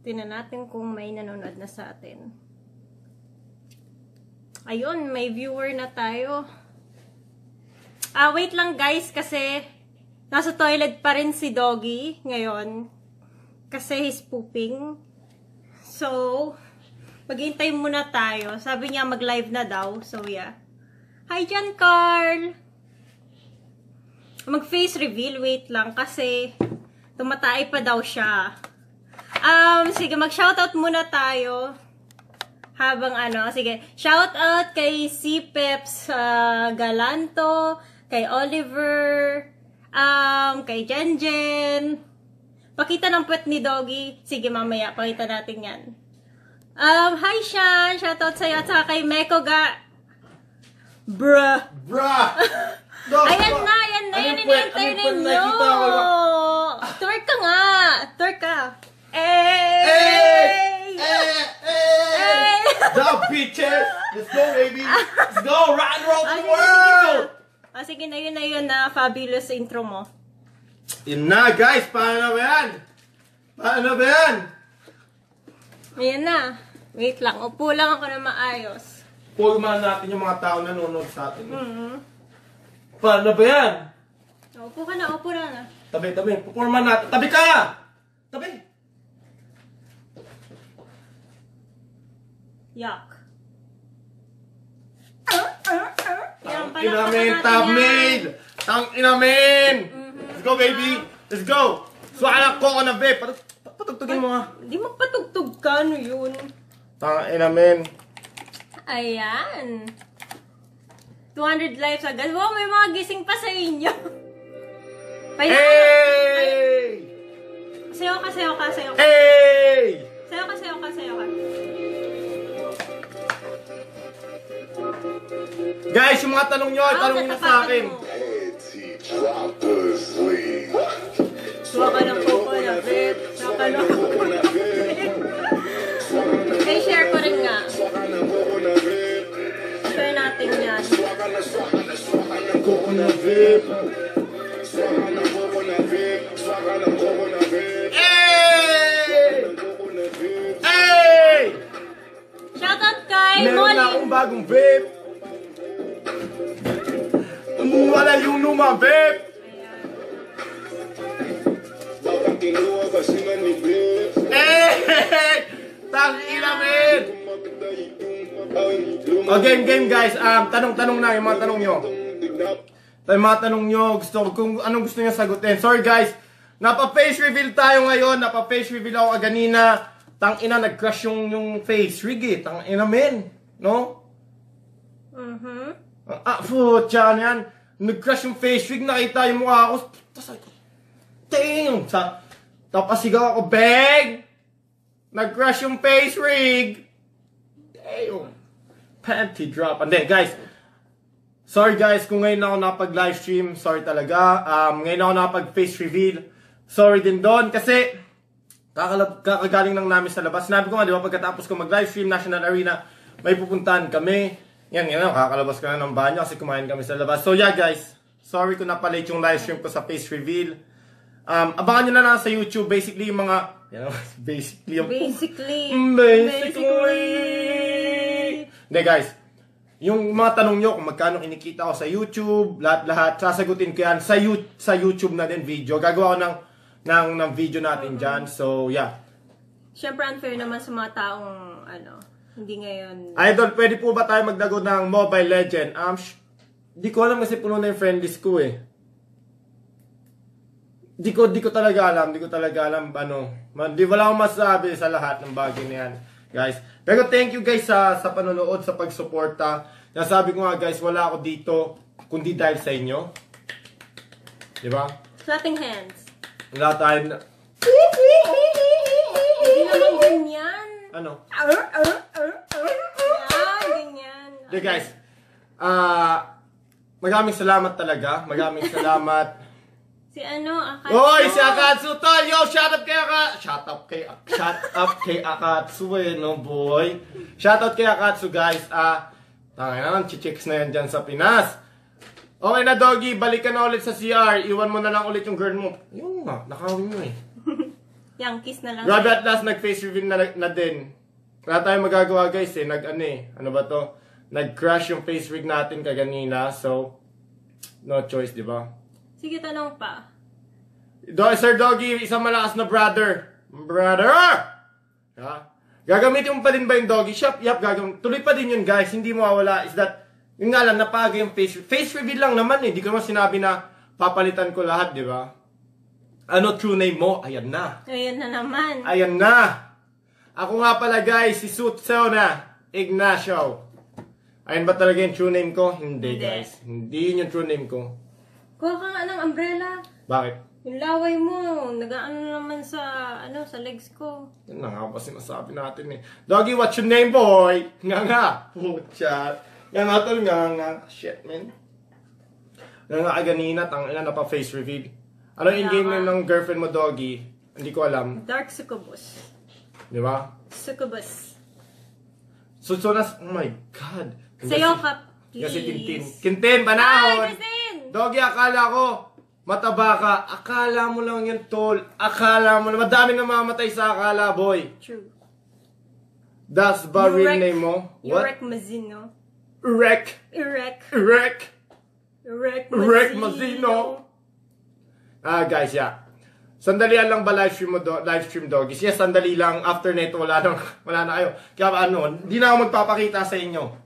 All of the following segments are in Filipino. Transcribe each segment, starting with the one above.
Tingnan natin kung may nanonood na sa atin. Ayun, may viewer na tayo. Wait lang guys, kasi nasa toilet pa rin si Doggy ngayon. Kasi he's pooping. So, maghintay muna tayo. Sabi niya mag-live na daw. So, yeah. Hi, John Carl! Mag-face reveal. Wait lang, kasi tumatay pa daw siya. Sige, mag-shoutout muna tayo. Habang sige, shoutout kay C. Peps Galanto, kay Oliver, kay Jenjen. Pakita ng puwet ni Doggy. Sige, mamaya, pakita natin yan. Hi, Shan! Shoutout sa'yo at saka kay Meko Bruh! No, Ayan na, yan in-enter ninyo! Twerk ka nga! Twerk ka! Hey! The bitches! Let's go, baby! Let's go! Rock and roll to the world! Sige na yun na fabulous intro mo. Yun na, guys! Paano ba yan? Ayan na. Wait lang. Upo lang ako na maayos. Pulmahan natin yung mga tao na nanonood sa atin. Paano ba yan? Upo ka na, upo na. Tabi. Pupulmahan natin. Tabi ka! Tabi! Yuck. Tang inamin, tabmaid! Tang inamin! Let's go, baby! Let's go! Suwakan ako na, babe! Patugtugin mo nga. Hindi magpatugtog ka, ano yun? Tang inamin. Ayan. 200 lives agad. Wow, may mga gising pa sa inyo. Hey! Sayo ka. Hey! Sayo ka. Guys, yung mga tanong nyo, tanong nyo sa akin. Suwaka ng koko na vape. Suwaka ng koko na vape. Okay, share ko rin nga. Share natin yan. Koko na vape. Hey! Shoutout kay Meron Molly. na akong bagong vape. Wala yung luma vape. Hey! Tang inamin! Game guys. Tanong na yung mga tanong nyo. Yung mga tanong nyo, kung anong gusto nyo sagutin. Sorry guys, napa-face reveal tayo ngayon. Napa-face reveal ako kaganina. Tang ina, nag-crush yung face rig eh. Tang ina men. No? Putya yan. Nag-crush yung face rig, nakita yung mukha ko. Damn! Tapos sigaw ako, beg! Nag-crush yung face rig! Damn! Panty drop. And then, guys, sorry guys kung ngayon ako napag-livestream. Sorry talaga. Ngayon ako napag-face reveal. Sorry din doon kasi kakagaling lang namin sa labas. Sinabi ko nga, di ba, pagkatapos ko mag-livestream, National Arena, may pupuntahan kami. Yan, kakalabas ko na ng banyo kasi kumain kami sa labas. So yeah guys, sorry kung napalate yung livestream ko sa face reveal. Abangan nyo na lang sa YouTube, basically yung mga, basically. Hindi guys, yung mga tanong nyo kung magkano kinikita ko sa YouTube, lahat, sasagutin ko yan sa YouTube na din video. Gagawa ko ng video natin dyan. So yeah. Siyempre unfair naman sa mga taong, hindi ngayon. Idol, pwede po ba tayo magdago ng Mobile Legend? Di ko alam kasi puno na yung friend list ko eh. Di ko talaga alam. Wala akong masasabi sa lahat ng bagay na yan, guys. Pero thank you guys sa panonood, sa pagsuporta. Nasabi ko nga guys, wala ako dito kundi dahil sa inyo. Di ba? Clapping hands. Wala tayo na... Hindi naman ganyan. Ano? Ganyan. Okay guys, maraming salamat talaga. Maraming salamat. Si Akatsu. Hoy, si Akatsu tol. Yo, shout out kay Akatsu no boy. Shout out kay Akatsu guys. Tangina naman, chichicks na yan dyan sa Pinas. Okay na Doggy, balik ka na ulit sa CR. Iwan mo na lang ulit yung girl mo. Yung nga, nakawin mo eh. Yang kiss na lang. Grabe, at last nag-face reveal na din. Wala tayong magagawa guys eh. Ano ba to? Nag-crash yung face rig natin kaganina. So, no choice, di ba? Sige, tanong pa. Sir Doggy, isang malakas na brother. Brother! Ha? Gagamitin mo pa din ba yung Doggy Shop? Yup, tuloy pa din yun guys. Hindi mawawala. Is that, yun nga lang, napaga yung face reveal lang naman eh. Di ko naman sinabi na papalitan ko lahat, di ba? Ano true name mo? Ayan na. Ayan na naman. Ayan na. Ako nga pala guys, si Sutsona Ignacio. Ayan ba talaga yung true name ko? Hindi guys. Hindi yun yung true name ko. Kuha ka nga ng umbrella. Bakit? Yung laway mo, nag-ano naman sa legs ko. Yan na nga ba sinasabi natin eh. Doggy, what's your name, boy? Nga. Pucha. Nga tol, nga. Shit, man. Nga kaganina, tangina na pa face reveal. Ano yung in-game na ng girlfriend mo, Doggy? Hindi ko alam. Dark Succubus. Di ba? Succubus. So, oh my God. Sayo ka, please. Kasi Tintin, panahon. Ay, Tintin! Doggy, akala ko, mataba ka. Akala mo lang yan, tol. Akala mo na, madami na mamatay sa akala, boy. True. That's ba real name mo? What? Urek Mazino. Urek Mazino. Guys, yeah. Sandalian lang ba live stream Doggies? Yes, sandali lang. After nito, wala na kayo. Kaya hindi na ako magpapakita sa inyo.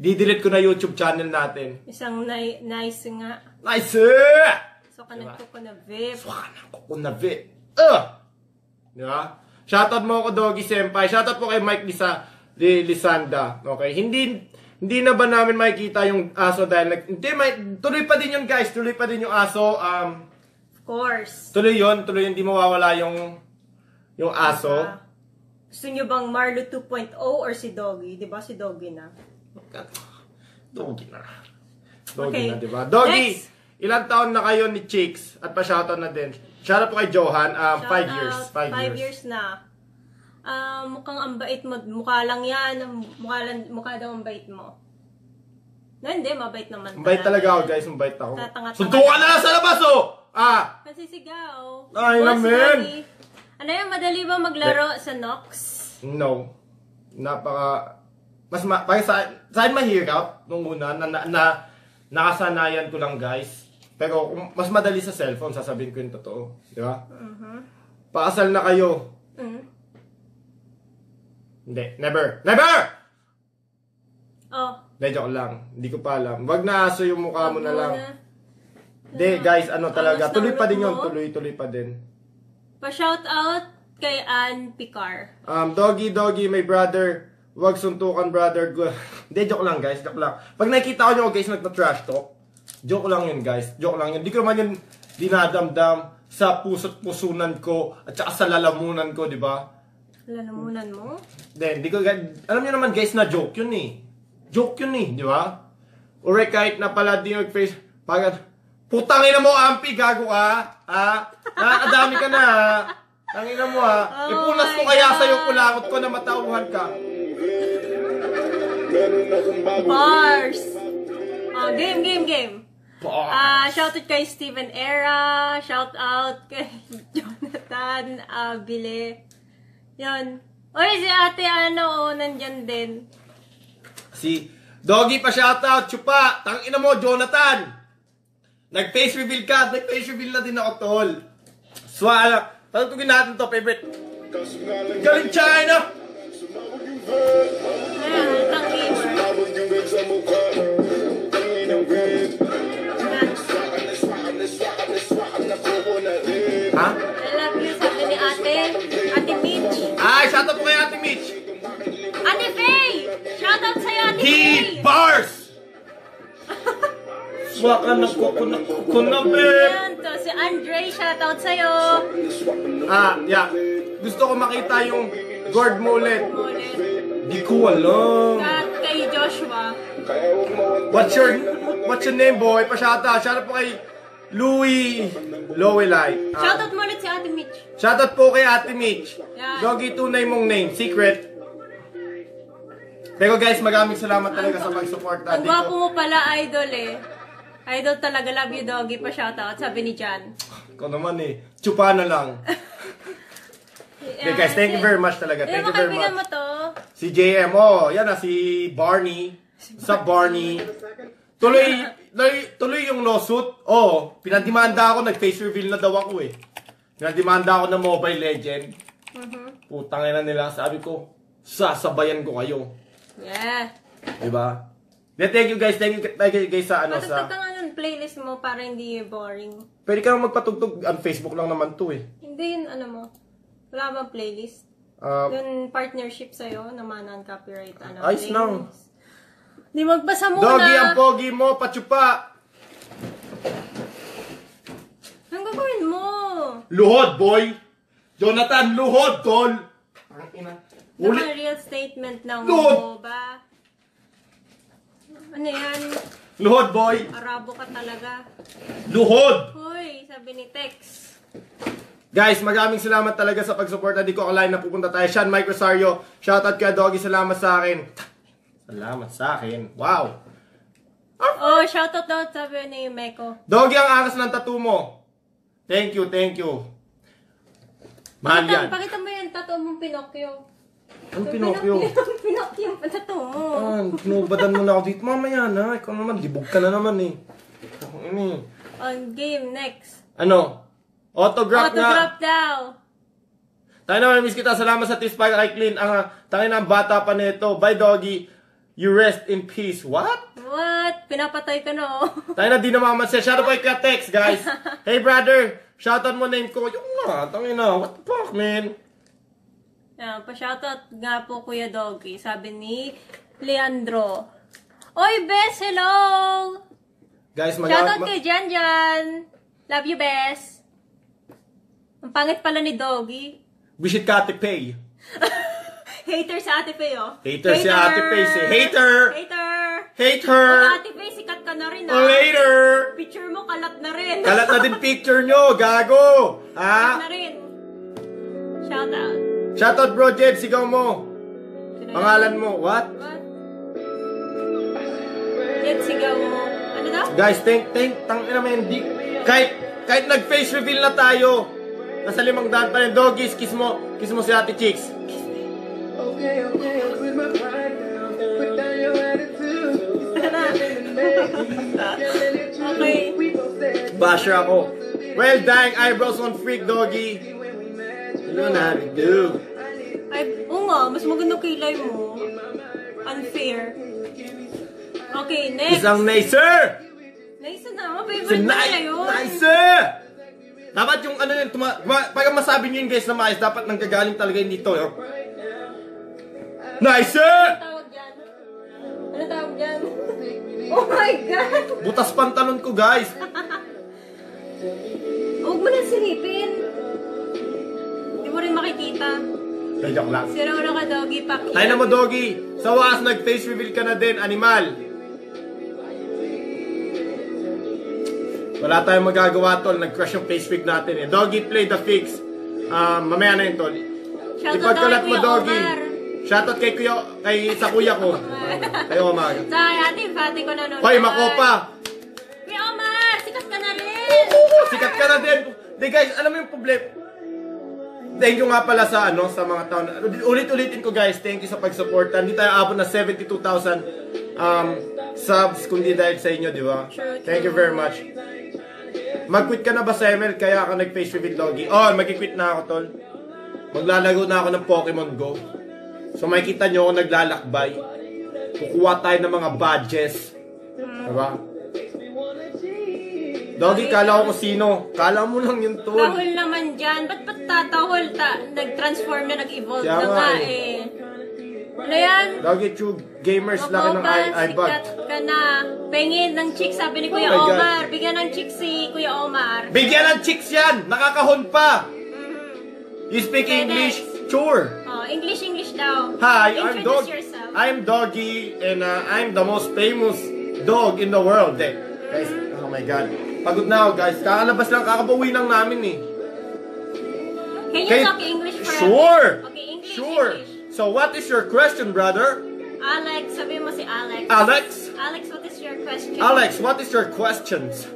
Didelete ko na YouTube channel natin. Isang nice nga. Nice! So, kanagko ko na VIP. Diba? Shoutout mo ako, Doggy Senpai. Shoutout po kay Mike Lisanda. Okay? Hindi na ba namin makikita yung aso dahil tuloy pa din yun guys. Tuloy pa din yung aso. Of course. Tuloy yun, hindi mawawala yung aso. Gusto nyo bang Marlo 2.0 or si Doggy? Diba si Doggy na? Doggy na. Okay. Na, diba? Doggy, Next. ilang taon na kayo ni Chicks? At pa-shoutout na din. Shoutout po kay Johan. 5 years. 5 years na. Mukhang ang bait mo. Mukha lang yan. Mukha daw ang bait mo. No, hindi. Mabait naman. Mabait talaga ako guys. Mabait ako. Tatanga-tanga. Suntukan na lang sa labas oh! Kasi sigaw. Ay, namin! Ano yung madali ba maglaro sa Nox? No. Sa akin mahirap nung una na nakasanayan ko lang guys. Pero mas madali sa cellphone, sasabihin ko yung totoo. Di ba? Paasal na kayo. Hindi. Never! Oh. Hindi, joke lang. Hindi ko pa alam. Wag na aso yung mukha mo na lang. Hindi, guys, talaga. Tuloy pa din yun. Tuloy pa din. Pa-shoutout kay Ann Picar. Doggy, my brother. Wag suntukan, brother. Hindi, joke lang, guys. Joke lang. Pag nakikita ko nyo, guys, nagpa-trash talk, joke lang yun, guys. Joke lang yun. Di ko naman yun dinadamdam sa puso't pusunan ko at saka sa lalamunan ko, di ba? Lalamunan mo? Hindi ko, alam nyo naman, guys, na joke yun eh. Joke yun eh, di ba? Or kahit na pala di nag-face, putang ina mo, Ampi, gago ka. Nakakadami ka na, ha? Tangina mo, ha? Ipunas ko kaya sa'yo kulangot ko na matauhan ka. Bars! Game. Shoutout kay Steven Era. Shoutout kay Jonathan Abile. Yun. Oy, si ate nandyan din. Si Doggy pa shoutout. Chupa, tangina mo, Jonathan. Nag-face reveal ka. Nag-face reveal na din ako, tol. Patutugin natin to, favorite. Galing China! Ayan, Ha? I love you, sabi ni Ate Mitch. Shoutout po kay Ate Mitch. Ate Faye! Shoutout sa'yo, Ate Faye! Bars! Swaka na ko na, babe. Ayan to, si Andre, shoutout sa'yo. Yeah. Gusto ko makita yung gourd mo ulit. Di ko alam. At kay Joshua. What's your name, boy? Pa-shoutout. Shoutout po kay Louie Light. Shoutout mo ulit si Ate Mitch. Shoutout po kay Ate Mitch. Yan. Doggy, tunay mong name. Secret. Pero guys, maraming salamat talaga sa pag-support. Ang gwapo mo pala, idol eh. Idol talaga, love you, Doggy. Pa-shoutout, sabi ni Jan. Ikaw naman eh. Chupa na lang. Okay, guys, thank you very much talaga. Thank you very kaibigan much. mo to. Si JM, oh, yan na, si Barney. Sa Barney. Tuloy yung lawsuit. Oh, pinadimanda ako, nag-face reveal na daw ako eh. Pinadimanda ako ng Mobile Legend. Putang ina nila, sabi ko, sasabayan ko kayo. Yeah. Diba? Thank you guys sa ano sa... Patugtog ka nga ng playlist mo para hindi boring. Pwede ka naman magpatugtog, on Facebook lang naman to eh. Hindi yun, ano mo. Wala bang playlist? Yung partnership sa'yo, naman non-copyright. Ayos lang. Di magbasa muna. Doggy, ang pogi mo, patsupa. Anong gagawin mo? Luhod, boy. Jonathan, luhod, tol. Ulit. Real statement ng Luhod. ba? Ano yan? Luhod, boy. Arabo ka talaga. Luhod. Hoy, sabi ni Tex. Guys, maraming salamat talaga sa pag-support. Hindi ko akalain na pupunta tayo. Sean Mike Rosario, shoutout kay Doggy, salamat sa akin. Salamat sa akin. Wow. Oh, shoutout daw, sabi ni Meko. Doggy, ang angas ng tattoo mo. Thank you, thank you. Mahal yan. Pakita mo yan, tattoo mong Pinocchio. Ang Pinocchio? Pinocchio yung tattoo mo. Kinubadan mo na ako dito. Mamaya na. Ikaw naman, libog ka na naman eh. On game, next. Ano? Autograph na. Autograph daw. Tayo na, miss kita. Salamat sa tips para kay Clean. Tangin na ang bata pa nito. Bye, Doggy. You rest in peace. What? What? Pinapatay ka na, oh. Tayo na, di na mamansya. Shoutout po kay Tex, guys. Hey, brother. Shoutout mo name ko. Yung nga, tangin na. What the fuck, man? Pa-shoutout nga po, Kuya Doggy. Sabi ni Leandro. Oy, Bes! Hello! Guys, shoutout kay Jan. Love you, Bes. Ang pangit pala ni Doggy. Visit ka, Ate Pay. Hater si Ate Pay, oh. Hater si Ate Pay. Hater! Hater! Oh, Ate Pay, sikat ka na rin, ah. Later! Picture mo, kalat na rin. Kalat na din picture nyo, gago! Ha? Kalat na rin. Shoutout. Shoutout, bro, Jed. Sigaw mo. Pangalan mo. What? Jed, sigaw mo. Ano daw? Guys, tangina men, kahit nag-face reveal na tayo, nasa 500 pa rin. Doggies, kiss mo si Ate Chicks. Okay, with my pride down, put down your attitude. Okay. Basher ako. Well, dang eyebrows on freak, Doggy. You know how to do. Ay, oo nga, mas maganda kilay mo. Unfair. Okay, next. Isang nicer! Nice na, favorite na yun. Nicer! Dapat yung ano yun, pag masabi nyo yun guys na maayos, dapat nanggagaling talaga yun dito. Yo. Nicer! Ano tawag dyan? Ano tawag dyan? Oh my God! Butas pantalon ko guys. Huwag mo na silipin. Hindi mo rin makikita. Ay, joke lang. Sira mo na ka, Doggy. Pakiyan. Tayo na mo, Doggy. Sa wakas, nag-face reveal ka na din, animal. Wala tayong magagawa, tol. Nag-crush yung face wig natin eh. Doggy, play the fix. Mamaya na yun, tol. Ipagkalat mo, Doggy. Shoutout kay sa kuya ko. Kay Omar. Sa ating fati ko nanonood. Hoy, Makopa! Kuya Omar, sikat ka na rin! Sikat ka na din! Di guys, alam mo yung problema? Thank you nga pala sa sa mga taon. Ulit-ulitin ko guys, thank you sa pag-support. Hindi tayo abot na 72,000 subs kundi dahil sa inyo, di ba? Thank you very much. Mag-quit ka na ba sa ML kaya ka nag-face reveal, Doggy? Oh, mag-quit na ako, tol. Maglalago na ako ng Pokemon Go. So makikita nyo ako naglalakbay. Kukuha tayo ng mga badges. Diba? Doggy, kala ko sino. Kala mo lang yung tol. Tahol naman dyan. Ba't tatahol? Nag-transform na, nag-evolve Kaya na nga nga eh. eh. Ano yan? Doggy, true gamers laki ng iBug. Sikat ka na. Pengin ng chicks, sabi ni Kuya Oh my God. Omar. Bigyan ng chicks si Kuya Omar. Bigyan ng chicks yan! Nakakahon pa! You speak Okay, English? next. Sure! Oh, English daw. Hi, I'm Introduce yourself. I'm Doggy, and I'm the most famous dog in the world. Eh. Guys, oh my God. Pagod na ako, guys. Kakalabas lang, kakabawi lang namin eh. Can you Okay. talk English for Sure! Okay, English. Sure! English. So, what is your question, brother? Alex, sabi mo si Alex. Alex? Alex, what is your question? Alex, what is your questions?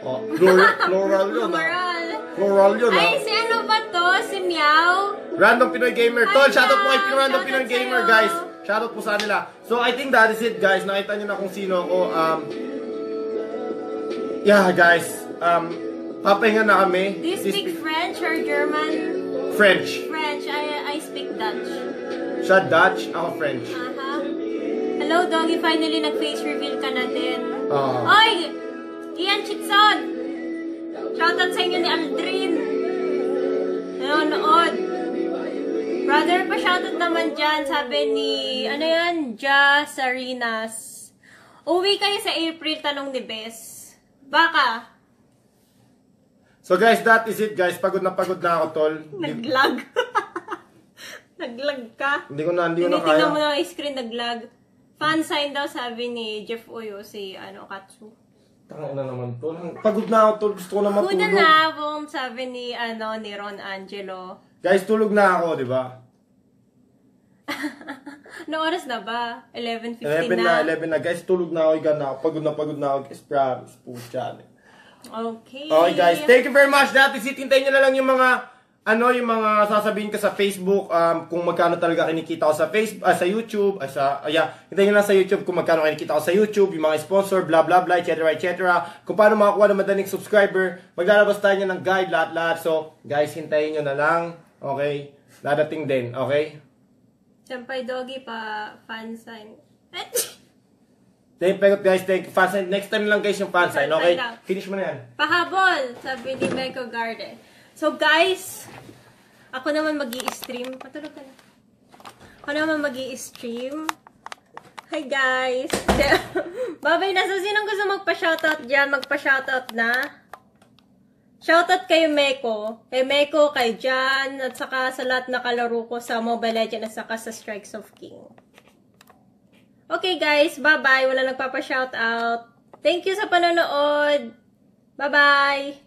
Oh, plural yun ah. Moral. Plural yun ah. Ay, si ano ba to? Si Meow? Random Pinoy Gamer. Tol, shoutout po kay Random Shoutout Pinoy sa'yo. Gamer, guys. Shoutout po sa kanila. So, I think that is it, guys. Nakita nyo na kung sino ako. Yeah, guys. Papahinga na kami. Do you speak French or German? French. French. I speak Dutch. Siya Dutch, ako French. Hello, Doggy. Finally, nag-face reveal ka na din. Ah. Oy! Ian Chitson! Shoutout sa inyo ni Aldrin. Nanonood. Brother, pa-shoutout naman dyan. Sabi ni, ano yan? Ja Sarinas. Uwi kayo sa April, tanong ni Bes. Baka. So guys, that is it, guys. Pagod na ako, tol. Naglag. Naglag ka. Hindi ko na Tinitingnan kaya. mo na yung screen, naglag. Fan sign daw, sabi ni Jeff Uyo, si Katsu. Tanga na naman, tol. Pagod na ako, tol. Gusto ko na matulog. Good na, sabi ni Ron Angelo. Guys, tulog na ako, di ba? No oras na ba? 11:15 11 na. Guys, tulog na ako. Igan na ako. Pagod na ako. Guys, promise. Pucha. Okay. Okay, guys. Thank you very much. That is it. Hintayin nyo na lang yung mga yung mga sasabihin ko sa Facebook, kung magkano talaga kinikita ko sa Facebook, sa YouTube, hintayin nyo lang sa YouTube kung magkano kinikita ko sa YouTube, yung mga sponsor, blah blah blah, etc. Kung paano makakuha ng madaling subscriber, maglalabas tayo ng guide, lahat. So, guys, hintayin nyo na lang. Okay? Dadating din, okay? Sampay Doggy pa fan sign. Thank you, guys. Thank you. Fan sign. Next time lang guys yung fan sign, okay? Finish mo na yan. Pahabol, sabi ni Meco Garden. So guys, ako naman mag-i-stream. Patulog ka na. Ako naman mag-i-stream. Hi guys. Babay na. So sinong gusto magpa-shoutout dyan? Magpa-shoutout na. Shoutout kay Meco. Kay Meco, kay Jan, at saka sa lahat na kalaro ko sa Mobile Legends at saka sa Strikes of King. Okay guys, bye-bye. Wala nagpapa-shoutout. Thank you sa panonood. Bye-bye.